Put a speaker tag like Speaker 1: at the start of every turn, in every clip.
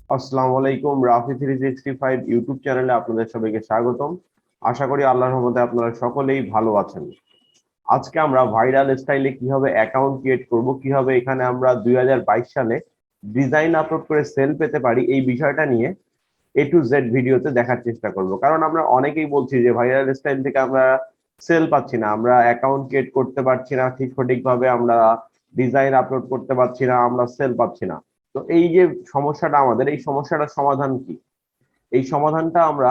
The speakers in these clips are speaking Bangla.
Speaker 1: আসসালামু আলাইকুম। রাফি 365 ইউটিউব চ্যানেলে আপনাদের সবাইকে স্বাগতম। আশা করি আল্লাহর রহমতে আপনারা সকলেই ভালো আছেন। আজকে আমরা ভাইরাল স্টাইলে কিভাবে অ্যাকাউন্ট ক্রিয়েট করব, কিভাবে এখানে আমরা 2022 সালে ডিজাইন আপলোড করে সেল পেতে পারি, এই বিষয়টা নিয়ে A to Z ভিডিওতে দেখার চেষ্টা করব। কারণ আমরা অনেকেই বলছি যে ভাইরাল স্টাইল থেকে আমরা সেল পাচ্ছি না, আমরা অ্যাকাউন্ট ক্রিয়েট করতে পারছি না ঠিক সঠিকভাবে, আমরা ডিজাইন আপলোড করতে পারছি না, আমরা সেল পাচ্ছি না। তো এই যে সমস্যাটা, আমাদের এই সমস্যাটার সমাধান কি, এই সমাধানটা আমরা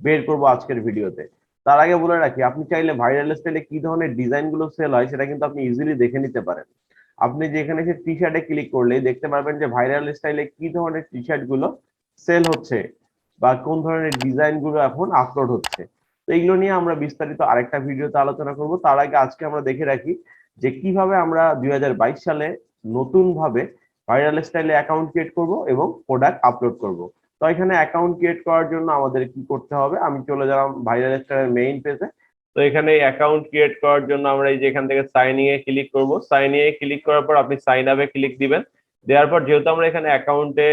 Speaker 1: বের করব আজকের ভিডিওতে। তার আগে বলে রাখি, আপনি চাইলে ভাইরাল স্টাইলে কি ধরনের ডিজাইন গুলো সেল হয় সেটা কিন্তু আপনি ইজিলি দেখে নিতে পারেন। আপনি যেখানে সে টি শার্টে ক্লিক করলেই দেখতে পারবেন যে ভাইরাল স্টাইলে কি ধরনের টি শার্ট গুলো সেল হচ্ছে বা কোন ধরনের ডিজাইন গুলো এখন আপলোড হচ্ছে। তো এইগুলো নিয়ে আমরা বিস্তারিত আরেকটা ভিডিওতে আলোচনা করব। তার আগে আজকে আমরা দেখে রাখি যে কিভাবে আমরা 2022 সালে নতুন ভাবে ভাইরাল স্টাইলে অ্যাকাউন্ট ক্রিয়েট করব এবং প্রোডাক্ট আপলোড করব। তো এখানে অ্যাকাউন্ট ক্রিয়েট করার জন্য আমাদের কি করতে হবে, আমি চলে গেলাম ভাইরাল স্টাইলের মেইন পেজে। তো এখানে অ্যাকাউন্ট ক্রিয়েট করার জন্য আমরা এই যে এখান থেকে সাইন ইন এ ক্লিক করব। সাইন ইন এ ক্লিক করার পর আপনি সাইন আপে ক্লিক দিবেন। দেওয়ার পর যেহেতু আমরা এখানে অ্যাকাউন্টে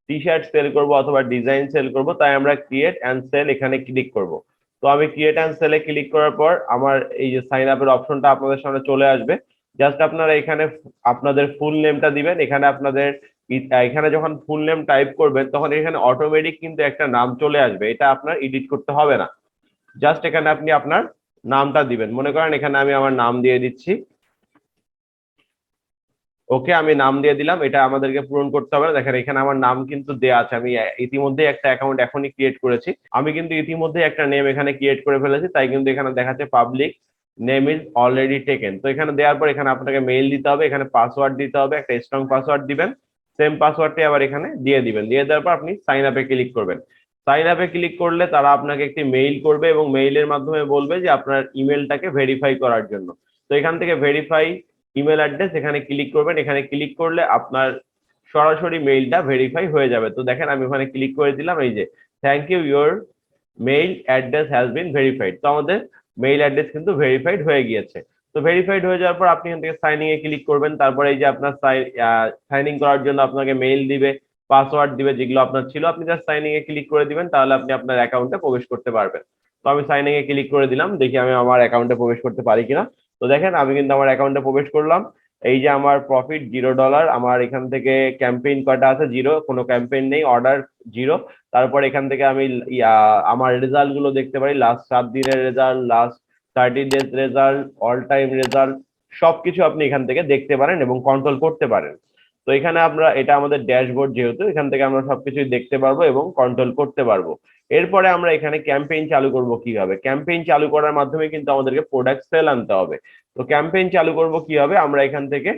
Speaker 1: টি শার্ট সেল করব অথবা ডিজাইন সেল করব, তাই আমরা ক্রিয়েট অ্যান্ড সেল এখানে ক্লিক করব। তো আমি ক্রিয়েট অ্যান্ড সেলে ক্লিক করার পর আমার এই যে সাইন আপের অপশনটা আপনাদের সামনে চলে আসবে। জাস্ট আপনারা এখানে আপনাদের ফুল নেমটা দিবেন। এখানে আপনাদের এখানে যখন ফুল নেম টাইপ করবেন তখন এখানে অটোমেটিক কিন্তু একটা নাম চলে আসবে, এটা আপনার এডিট করতে হবে না। জাস্ট এখানে আপনি আপনার নামটা দিবেন। মনে করেন এখানে আমি আমার নাম দিয়ে দিচ্ছি। ওকে, আমি নাম দিয়ে দিলাম। এটা আমাদেরকে পূরণ করতে হবে না। দেখেন এখানে আমার নাম কিন্তু দেয়া আছে, আমি ইতিমধ্যে একটা অ্যাকাউন্ট এখনই ক্রিয়েট করেছি। আমি কিন্তু ইতিমধ্যে একটা নেম এখানে ক্রিয়েট করে ফেলেছি, তাই কিন্তু এখানে দেখাচ্ছে public name is already taken. তো এখানে দেওয়ার পর এখানে আপনাকে মেইল দিতে হবে, এখানে পাসওয়ার্ড দিতে হবে, একটা স্ট্রং পাসওয়ার্ড দিবেন। সেম পাসওয়ার্ডটি আবার এখানে দিয়ে দিবেন। দিয়ে দেওয়ার পর আপনি সাইন আপে ক্লিক করবেন। সাইন আপে ক্লিক করলে তারা আপনাকে একটি মেইল করবে এবং মেইলের মাধ্যমে বলবে যে আপনার ইমেলটাকে ভেরিফাই করার জন্য। তো এখান থেকে ভেরিফাই ইমেল অ্যাড্রেস এখানে ক্লিক করবেন। এখানে ক্লিক করলে আপনার সরাসরি মেইলটা ভেরিফাই হয়ে যাবে। তো দেখেন আমি ওখানে ক্লিক করে দিলাম, এই যে thank you, your mail address has been verified. তো আমাদের মেইল অ্যাড্রেস কিন্তু ভেরিফাইড হয়ে গিয়েছে। তো ভেরিফাইড হয়ে যাওয়ার পর আপনি এখান থেকে সাইনিং এ ক্লিক করবেন। তারপরে এই যে আপনার সাইনিং করার জন্য আপনাকে মেইল দিবে, পাসওয়ার্ড দিবে, যেগুলো আপনার ছিল আপনি জাস্ট সাইনিং এ ক্লিক করে দিবেন, তাহলে আপনি আপনার অ্যাকাউন্টে প্রবেশ করতে পারবেন। তো আমি সাইনিং এ ক্লিক করে দিলাম, দেখি আমি আমার অ্যাকাউন্টে প্রবেশ করতে পারি কিনা। তো দেখেন আমি কিন্তু আমার অ্যাকাউন্টে প্রবেশ করলাম। এই যে আমার প্রফিট $0, আমার এখান থেকে ক্যাম্পেইন কয়টা আছে, জিরো, কোনো ক্যাম্পেইন নেই, অর্ডার জিরো। তারপর এখান থেকে আমি আমার রেজাল্ট গুলো দেখতে পারি, লাস্ট 7 দিনের result, last 30 days result, all time result, সবকিছু আপনি এখান থেকে দেখতে পারেন এবং কন্ট্রোল করতে পারেন। তো এখানে আমরা, এটা আমাদের ড্যাশবোর্ড, যেহেতু এখান থেকে আমরা সবকিছুই দেখতে পারবো এবং কন্ট্রোল করতে পারবো। এরপরে আমরা এখানে ক্যাম্পেইন চালু করব কিভাবে। ক্যাম্পেইন চালু করার মাধ্যমে কিন্তু আমাদেরকে প্রোডাক্ট সেল আনতে হবে। তো ক্যাম্পেইন চালু করব কিভাবে, আমরা এখান থেকে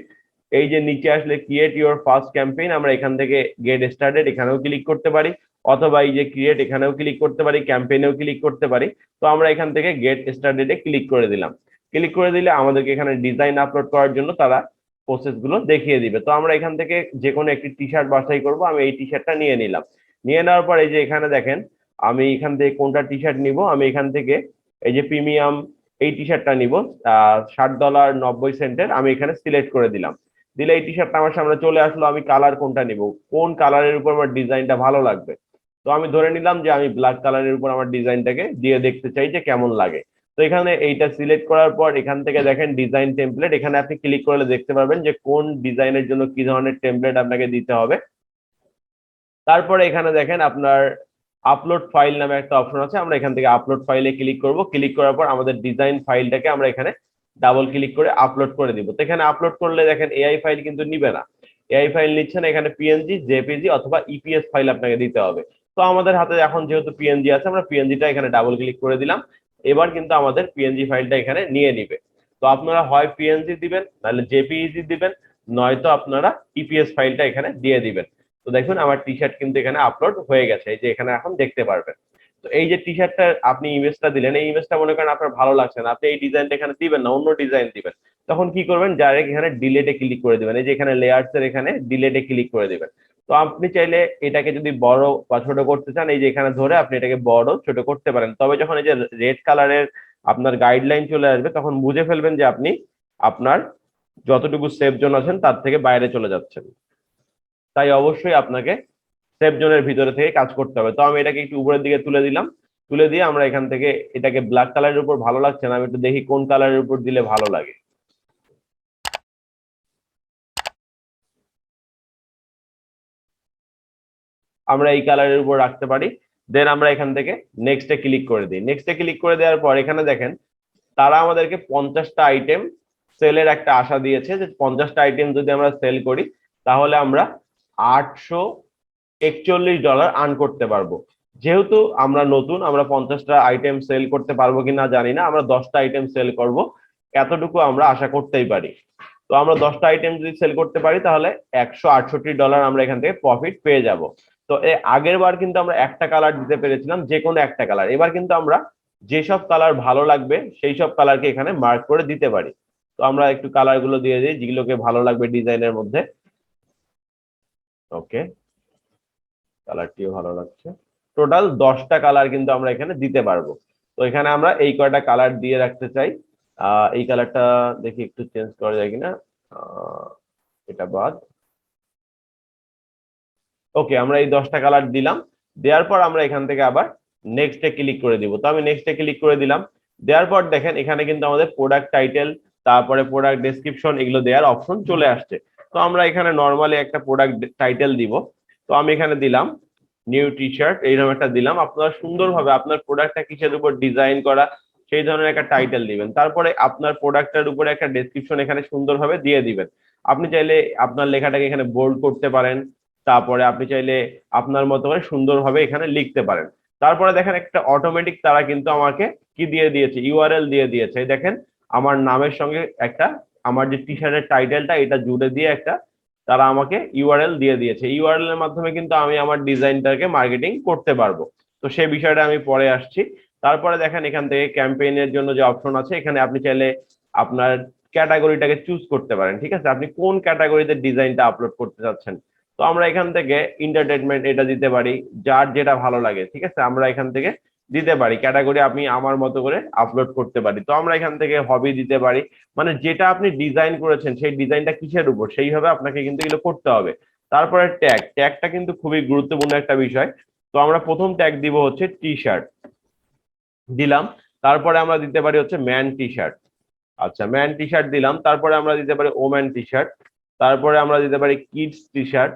Speaker 1: এই যে নিচে আসলে ক্রিয়েট ইউর ফার্স্ট ক্যাম্পেইন, আমরা এখান থেকে গেট স্টার্টেড এখানেও ক্লিক করতে পারি, অথবা এই যে ক্রিয়েট এখানেও ক্লিক করতে পারি, ক্যাম্পেইনেও ক্লিক করতে পারি। তো আমরা এখান থেকে গেট স্টার্টেড এ ক্লিক করে দিলাম। ক্লিক করে দিলে আমাদেরকে এখানে ডিজাইন আপলোড করার জন্য তারা প্রসেস গুলো দেখিয়ে দিবে। তো আমরা এখান থেকে যে কোনো একটি টি শার্ট বাছাই করবো। আমি এই টি শার্টটা নিয়ে নিলাম। নিয়ে নেওয়ার পর এই যে এখানে দেখেন আমি এখান থেকে কোনটা টি শার্ট নিব, আমি এখান থেকে এই যে প্রিমিয়াম এই টি শার্টটা নিব, $60.90 আমি এখানে সিলেক্ট করে দিলাম। দিলে এই টি শার্টটা আমার সামনে চলে আসলো। আমি কালার কোনটা নিব, কোন কালারের উপর আমার ডিজাইনটা ভালো লাগবে। তো আমি ধরে নিলাম যে আমি ব্ল্যাক কালারের উপর আমার ডিজাইনটাকে দিয়ে দেখতে চাই যে কেমন লাগে। তো এখানে এইটা সিলেক্ট করার পর এখান থেকে দেখেন ডিজাইন টেমপ্লেট, এখানে আপনি ক্লিক করলে দেখতে পারবেন যে কোন ডিজাইনের জন্য কি ধরনের টেমপ্লেট আপনাকে দিতে হবে। তারপরে এখানে দেখেন আপনার আপলোড ফাইল নামে একটা অপশন আছে, আমরা এখান থেকে আপলোড ফাইলে ক্লিক করব। ক্লিক করার পর আমাদের ডিজাইন ফাইলটাকে আমরা এখানে ডাবল ক্লিক করে আপলোড করে দিব। তো এখানে আপলোড করলে দেখেন এআই ফাইল কিন্তু নিবে না, এআই ফাইল নিচ্ছে না, এখানে পিএনজি, জেপিজি অথবা ইপিএস ফাইল আপনাকে দিতে হবে। তো আমাদের হাতে এখন যেহেতু পিএনজি আছে, আমরা পিএনজিটা এখানে ডাবল ক্লিক করে দিলাম। এবার কিন্তু আমাদের পিএনজি ফাইলটা এখানে নিয়ে নিবে। তো আপনারা হয় পিএনজি দিবেন, নাহলে জেপিইজি দিবেন, নয়তো আপনারা ইপিএস ফাইলটা এখানে দিয়ে দিবেন। তো দেখুন আমার টি শার্ট কিন্তু এখানে আপলোড হয়ে গেছে, এই যে এখানে এখন দেখতে পারবেন। তো এই যে টি শার্টটা আপনি ইমেজটা দিলেন, এই ইমেজটা মনে করেন আপনার ভালো লাগছে না, আপনি এই ডিজাইনটা এখানে দিবেন না, অন্য ডিজাইন দিবেন। তখন কি করবেন, ডাইরেক্ট এখানে ডিলেটে ক্লিক করে দিবেন। এই যে এখানে লেয়ার্স এর এখানে ডিলেটে ক্লিক করে দিবেন। তো আপনি চাইলে এটাকে যদি বড় বা ছোট করতে চান, এই যে এখানে ধরে আপনি এটাকে বড় ছোট করতে পারেন। তবে যখন এই যে রেড কালারের আপনার গাইডলাইন চলে আসবে, তখন বুঝে ফেলবেন যে আপনি আপনার যতটুকু সেফ জোন আছেন তার থেকে বাইরে চলে যাচ্ছেন। তাই অবশ্যই আপনাকে সেফ জোনের ভিতরে থেকে কাজ করতে হবে। তো আমি এটাকে একটু উপরের দিকে তুলে দিলাম, তুলে দিয়ে আমরা এখান থেকে এটাকে ব্ল্যাক কালারের উপর ভালো লাগছে না, আমি একটু দেখি কোন কালারের উপর দিলে ভালো লাগে। আমরা এই কালারের উপর রাখতে পারি। দেন আমরা এখান থেকে নেক্সটে ক্লিক করে দিই। নেক্সটে ক্লিক করে দেওয়ার পর এখানে দেখেন তারা আমাদেরকে 50টা আইটেম সেলের একটা আশা দিয়েছে, যে 50টা আইটেম যদি আমরা সেল করি তাহলে আমরা $841 আর্ন করতে পারবো। যেহেতু আমরা নতুন, আমরা 50টা আইটেম সেল করতে পারবো কিনা জানি না, আমরা 10টা আইটেম সেল করব, এতটুকু আমরা আশা করতেই পারি। তো আমরা 10টা আইটেম যদি সেল করতে পারি তাহলে $168 আমরা এখান থেকে প্রফিট পেয়ে যাব। তো আগের বার কিন্তু আমরা একটা কালার দিতে পেরেছিলাম, যে কোনো একটা কালার। এবার কিন্তু আমরা যেসব কালার ভালো লাগবে সেই সব কালারকে এখানে মার্ক করে দিতে পারি। তো আমরা একটু কালার গুলো দিয়ে দিই যেগুলোকে ভালো লাগবে ডিজাইনের মধ্যে। ওকে, কালারটিও ভালো লাগছে। টোটাল 10টা কালার কিন্তু আমরা এখানে দিতে পারবো। তো এখানে আমরা এই কয়টা কালার দিয়ে রাখতে চাই। এই কালারটা দেখি একটু চেঞ্জ করা যায় কিনা। এটা বাদ। ওকে, আমরা এই 10টা কালার দিলাম। দেওয়ার পর আমরা এখান থেকে আবার নেক্সটে ক্লিক করে দিব। তো আমি নেক্সটে ক্লিক করে দিলাম। দেওয়ার পর দেখেন এখানে কিন্তু আমাদের প্রোডাক্ট টাইটেল, তারপরে প্রোডাক্ট ডেসক্রিপশন এগুলো দেওয়ার অপশন চলে আসছে। তো আমরা এখানে নর্মালি একটা প্রোডাক্ট টাইটেল দিব। তো আমি এখানে দিলাম নিউ টি শার্ট, এইরকম একটা দিলাম। আপনারা সুন্দরভাবে আপনার প্রোডাক্টটা কিসের উপর ডিজাইন করা সেই ধরনের একটা টাইটেল দিবেন। তারপরে আপনার প্রোডাক্টের উপরে একটা ডেসক্রিপশন এখানে সুন্দরভাবে দিয়ে দিবেন। আপনি চাইলে আপনার লেখাটাকে এখানে বোল্ড করতে পারেন, তারপরে আপনি চাইলে আপনার মতো করে সুন্দরভাবে এখানে লিখতে পারেন। তারপরে দেখেন একটা অটোমেটিক তারা কিন্তু আমাকে কি দিয়ে দিয়েছে, ইউআরএল দিয়ে দিয়েছে। দেখেন আমার নামের সঙ্গে একটা আমার যে টি শার্টের টাইটেলটা এটা জুড়ে দিয়ে একটা তারা আমাকে ইউআরএল দিয়ে দিয়েছে। ইউআরএল এর মাধ্যমে কিন্তু আমি আমার ডিজাইনটাকে মার্কেটিং করতে পারবো। তো সেই বিষয়টা আমি পরে আসছি। তারপরে দেখেন এখান থেকে ক্যাম্পেইনের জন্য যে অপশন আছে, এখানে আপনি চাইলে আপনার ক্যাটাগরিটাকে চুজ করতে পারেন। ঠিক আছে, আপনি কোন ক্যাটাগরিতে ডিজাইনটা আপলোড করতে চাচ্ছেন। তো আমরা এখান থেকে এন্টারটেনমেন্ট এটা দিতে পারি, যার যেটা ভালো লাগে। ঠিক আছে, আমরা এখান থেকে দিতে পারি ক্যাটাগরি আমি আমার মতো করে আপলোড করতে পারি। তো আমরা এখান থেকে হবি দিতে পারি, মানে যেটা আপনি ডিজাইন করেছেন সেই ডিজাইনটা কিসের উপর সেইভাবে আপনাকে কিন্তু এগুলো করতে হবে। তারপরে ট্যাগ, ট্যাগটা কিন্তু খুবই গুরুত্বপূর্ণ একটা বিষয়। তো আমরা প্রথম ট্যাগ দিব হচ্ছে টি শার্ট, দিলাম। তারপরে আমরা দিতে পারি হচ্ছে ম্যান টি শার্ট। আচ্ছা, ম্যান টি শার্ট দিলাম। তারপরে আমরা দিতে পারি ওম্যান টি শার্ট। তারপরে আমরা দিতে পারি কিডস টি শার্ট।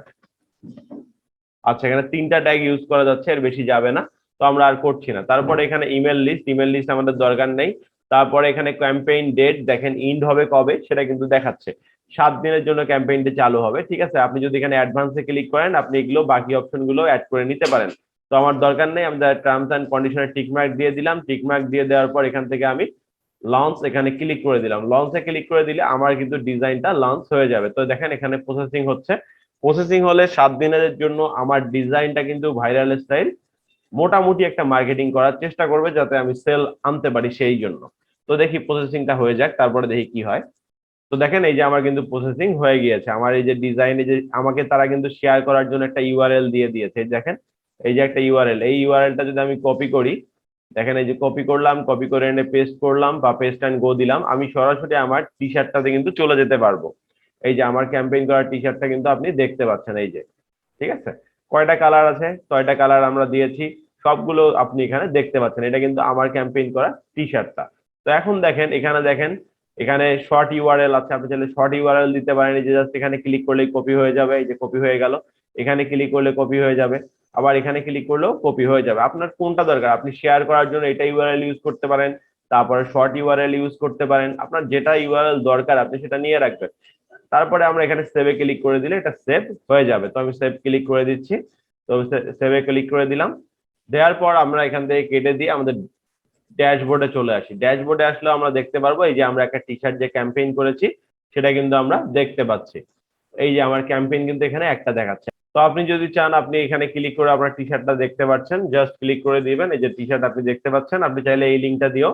Speaker 1: আচ্ছা, এখানে 3টা ট্যাগ ইউজ করা যাচ্ছে, এর বেশি যাবে না। তো আমরা আর করছি না। তারপরে এখানে ইমেল লিস্ট, ইমেল লিস্ট আমাদের দরকার নেই। তারপরে এখানে ক্যাম্পেইন ডেট, দেখেন ইন্ড হবে কবে সেটা কিন্তু দেখাচ্ছে, 7 দিনের জন্য ক্যাম্পেইনটি চালু হবে। ঠিক আছে, আপনি যদি এখানে অ্যাডভান্সে ক্লিক করেন আপনি এগুলো বাকি অপশন গুলো অ্যাড করে নিতে পারেন। তো আমার দরকার নেই, আমরা টার্মস এন্ড কন্ডিশনের টিকমার্ক দিয়ে দিলাম। টিকমার্ক দিয়ে দেওয়ার পর এখান থেকে আমি লঞ্চ এখানে ক্লিক করে দিলাম। লঞ্চে ক্লিক করে দিলে আমার কিন্তু ডিজাইনটা লঞ্চ হয়ে যাবে। তো দেখেন এখানে প্রসেসিং হচ্ছে। প্রসেসিং হলে 7 দিনের জন্য আমার ডিজাইনটা কিন্তু ভাইরাল স্টাইল মোটামুটি একটা মার্কেটিং করার চেষ্টা করবে যাতে আমি সেল আনতে পারি সেই জন্য। তো দেখি প্রসেসিংটা হয়ে যাক, তারপরে দেখি কি হয়। তো দেখেন এই যে আমার কিন্তু প্রসেসিং হয়ে গিয়েছে। আমার এই যে ডিজাইনে যে আমাকে তারা কিন্তু শেয়ার করার জন্য একটা ইউআরএল দিয়ে দিয়েছে। দেখেন এই যে একটা ইউআরএল, এই ইউআরএলটা যদি আমি কপি করি, দেখেন এই যে কপি করলাম, কপি করে এনে পেস্ট করলাম বা পেস্ট অ্যান্ড গো দিলাম, আমি সরাসরি আমার টি শার্টটাতে কিন্তু চলে যেতে পারবো। এই যে আমার ক্যাম্পেইন করা টি শার্টটা কিন্তু আপনি দেখতে পাচ্ছেন এই যে। ঠিক আছে, কয়টা কালার আছে, 6টা কালার আমরা দিয়েছি, সবগুলো আপনি এখানে দেখতে পাচ্ছেন। এটা কিন্তু আমার ক্যাম্পেইন করা টি শার্টটা। তো এখন দেখেন এখানে দেখেন এখানে শর্ট ইউআরএল আছে, আপনি চাইলে শর্ট ইউআরএল দিতে পারেন। এই যে জাস্ট এখানে ক্লিক করলেই কপি হয়ে যাবে, এই যে কপি হয়ে গেল। এখানে ক্লিক করলে কপি হয়ে যাবে, আবার এখানে ক্লিক করলেও কপি হয়ে যাবে। আপনার কোনটা দরকার, আপনি শেয়ার করার জন্য এটা ইউআরএল ইউজ করতে পারেন, তারপরে শর্ট ইউআরএল ইউজ করতে পারেন। আপনার যেটা ইউআরএল দরকার আপনি সেটা নিয়ে রাখবেন। তারপরে আমরা এখানে সেভে ক্লিক করে দিলে এটা সেভ হয়ে যাবে। তো আমি সেভ ক্লিক করে দিচ্ছি। তো সেভে ক্লিক করে দিলাম। দেওয়ার পর আমরা এখান থেকে কেটে দিয়ে আমাদের ড্যাশবোর্ডে চলে আসি। ড্যাশবোর্ডে আসলে আমরা দেখতে পারবো এই যে আমরা একটা টি শার্ট যে ক্যাম্পেইন করেছি সেটা কিন্তু আমরা দেখতে পাচ্ছি। এই যে আমার ক্যাম্পেইন কিন্তু এখানে একটা দেখাচ্ছে। তো আপনি যদি চান আপনি এখানে ক্লিক করে আপনার টি শার্টটা দেখতে পাচ্ছেন, জাস্ট ক্লিক করে দিবেন। এই যে টি শার্ট আপনি দেখতে পাচ্ছেন, আপনি চাইলে এই লিঙ্কটা দিয়েও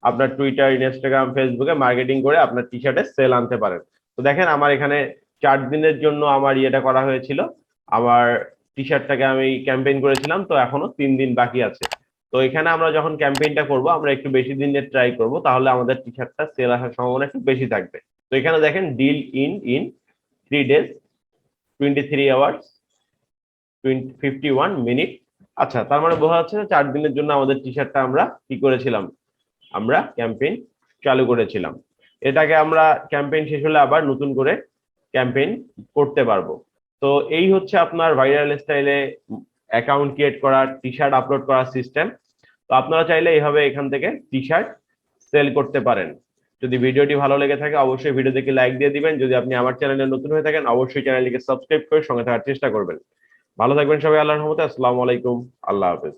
Speaker 1: আপনার টুইটার, ইনস্টাগ্রাম, ফেসবুকে মার্কেটিং করে আপনার টি শার্টে সেল আনতে পারেন। তো দেখেন আমার এখানে 4 দিনের জন্য আমার ইয়েটা করা হয়েছিল, আমার টি শার্টটাকে আমি ক্যাম্পেইন করেছিলাম। তো এখনো 3 দিন বাকি আছে। তো এখানে আমরা যখন ক্যাম্পেইনটা করব আমরা একটু বেশি দিনের ট্রাই করব, তাহলে আমাদের টি শার্টটা সেল আসার সম্ভাবনা একটু বেশি থাকবে। তো এখানে দেখেন deal in 3 days, 23 hours, 51 minute. আচ্ছা, তার মানে বোঝা যাচ্ছে 4 দিনের জন্য আমাদের টি শার্টটা আমরা কি করেছিলাম, আমরা ক্যাম্পেইন চালু করেছিলাম। এটাকে আমরা ক্যাম্পেইন শেষ হলে আবার নতুন করে ক্যাম্পেইন করতে পারবো। তো এই হচ্ছে আপনার ভাইরাল স্টাইলে অ্যাকাউন্ট ক্রিয়েট করার, টি শার্ট আপলোড করার সিস্টেম। তো আপনারা চাইলে এইভাবে এখান থেকে টি শার্ট সেল করতে পারেন। যদি ভিডিওটি ভালো লেগে থাকে অবশ্যই ভিডিও দেখে লাইক দিয়ে দিবেন। যদি আপনি আমার চ্যানেলে নতুন হয়ে থাকেন অবশ্যই চ্যানেলটিকে সাবস্ক্রাইব করে সঙ্গে থাকার চেষ্টা করবেন। ভালো থাকবেন সবাই, আল্লাহর রহমতে। আসসালামু আলাইকুম, আল্লাহ হাফেজ।